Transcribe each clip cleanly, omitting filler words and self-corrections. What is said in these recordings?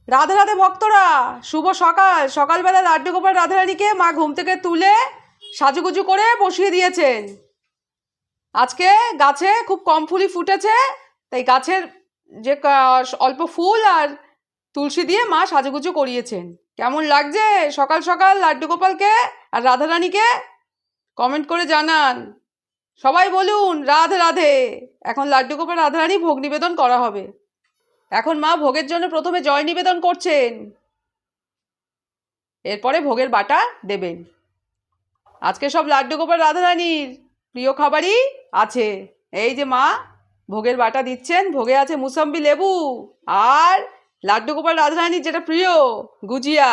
রাধে রাধে ভক্তরা, শুভ সকাল। সকালবেলা লাড্ডু গোপাল রাধারানীকে মা ঘুম থেকে তুলে সাজুগুজু করে বসিয়ে দিয়েছেন। আজকে গাছে খুব কম ফুলই ফুটেছে, তাই গাছের যে অল্প ফুল আর তুলসী দিয়ে মা সাজুগুজু করিয়েছেন। কেমন লাগছে সকাল সকাল লাড্ডু গোপালকে আর রাধারানীকে? কমেন্ট করে জানান। সবাই বলুন রাধে রাধে। এখন লাড্ডু গোপাল রাধারানী ভোগ নিবেদন করা হবে। এখন মা ভোগের জন্য প্রথমে জয় নিবেদন করছেন, এরপরে ভোগের বাটা দেবেন। আজকে সব লাড্ডু গোপাল রাধারানীর প্রিয় খাবারই আছে। এই যে মা ভোগের বাটা দিচ্ছেন, ভোগে আছে মুসাম্বি লেবু আর লাড্ডু গোপাল রাধারানীর যেটা প্রিয় গুজিয়া।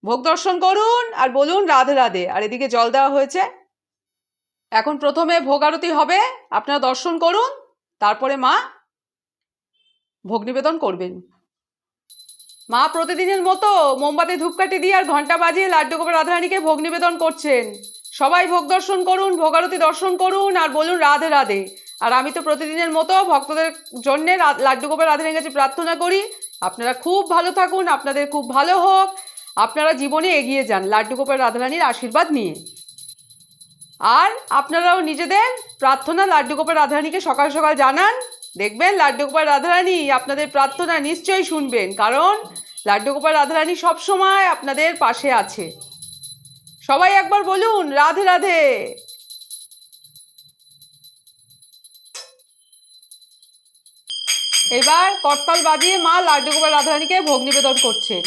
ভোগ দর্শন করুন আর বলুন রাধে রাধে। আর এদিকে জল দেওয়া হয়েছে। এখন প্রথমে ভোগ আরতি হবে, আপনারা দর্শন করুন, তারপরে মা ভোগ নিবেদন করবেন। মা প্রতিদিনের মতো মোমবাতি ধূপকাঠি দিয়ে আর ঘন্টা বাজিয়ে লাড্ডু গোপাল রাধারানীকে ভোগ নিবেদন করছেন। সবাই ভোগ দর্শন করুন, ভোগ আরতি দর্শন করুন আর বলুন রাধে রাধে। আর আমি তো প্রতিদিনের মতো ভক্তদের জন্যে লাড্ডু গোপাল রাধারানীর কাছে প্রার্থনা করি, আপনারা খুব ভালো থাকুন, আপনাদের খুব ভালো হোক, আপনারা জীবনে এগিয়ে যান লাড্ডু গোপাল রাধারানীর আশীর্বাদ নিয়ে। আর আপনারাও নিজেদের প্রার্থনা লাড্ডু গোপাল রাধারানীকে সকাল সকাল জানান। দেখবেন লাড্ডু গোপাল রাধারানী আপনাদের প্রার্থনা নিশ্চয়ই শুনবেন, কারণ লাড্ডু গোপাল রাধারানী সবসময় আপনাদের পাশে আছে। সবাই একবার বলুন রাধে রাধে। এবার করতাল বাজিয়ে মা লাড্ডু গোপাল রাধারানীকে ভোগ নিবেদন করছেন।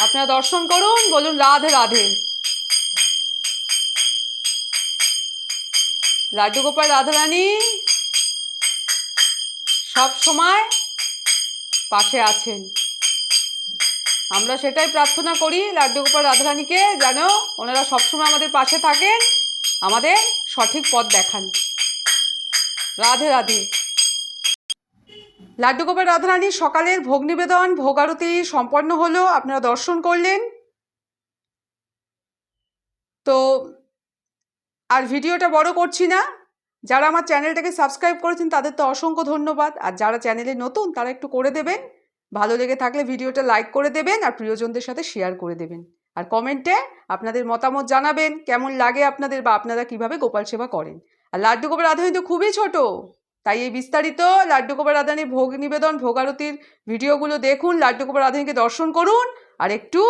আপনারা দর্শন করুন, বলুন রাধে রাধে। লাড্ডু গোপাল রাধারানী সব সময় পাশে আছেন। আমরা সেটাই প্রার্থনা করি লাড্ডু গোপাল রাধারানীকে, যেন ওনারা সবসময় আমাদের পাশে থাকেন, আমাদের সঠিক পথ দেখান। রাধে রাধে। লাড্ডু গোপাল রাধারানীর সকালের ভোগ নিবেদন, ভোগ আরতি সম্পন্ন হলো, আপনারা দর্শন করলেন। তো আর ভিডিওটা বড় করছি না। যারা আমার চ্যানেলটাকে সাবস্ক্রাইব করেছেন তাদের তো অসংখ্য ধন্যবাদ, আর যারা চ্যানেলে নতুন তারা একটু করে দেবেন। ভালো লেগে থাকলে ভিডিওটা লাইক করে দেবেন আর প্রিয়জনদের সাথে শেয়ার করে দেবেন। আর কমেন্টে আপনাদের মতামত জানাবেন, কেমন লাগে আপনাদের, বা আপনারা কিভাবে গোপাল সেবা করেন। আর লাড্ডু গোপাল রাধারানী তো খুবই ছোট, তাই এই বিস্তারিত লাড্ডু গোপাল রাধারানীর ভোগ নিবেদন, ভোগ আরতির ভিডিওগুলো দেখুন, লাড্ডু গোপাল রাধারানীকে দর্শন করুন, আর একটু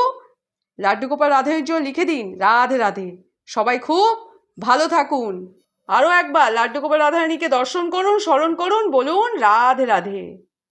লাড্ডু গোপাল রাধারানীর জন্য লিখে দিন রাধে রাধে। সবাই খুব ভালো থাকুন। আরও একবার লাড্ডু গোপাল রাধারানীকে দর্শন করুন, স্মরণ করুন, বলুন রাধে রাধে।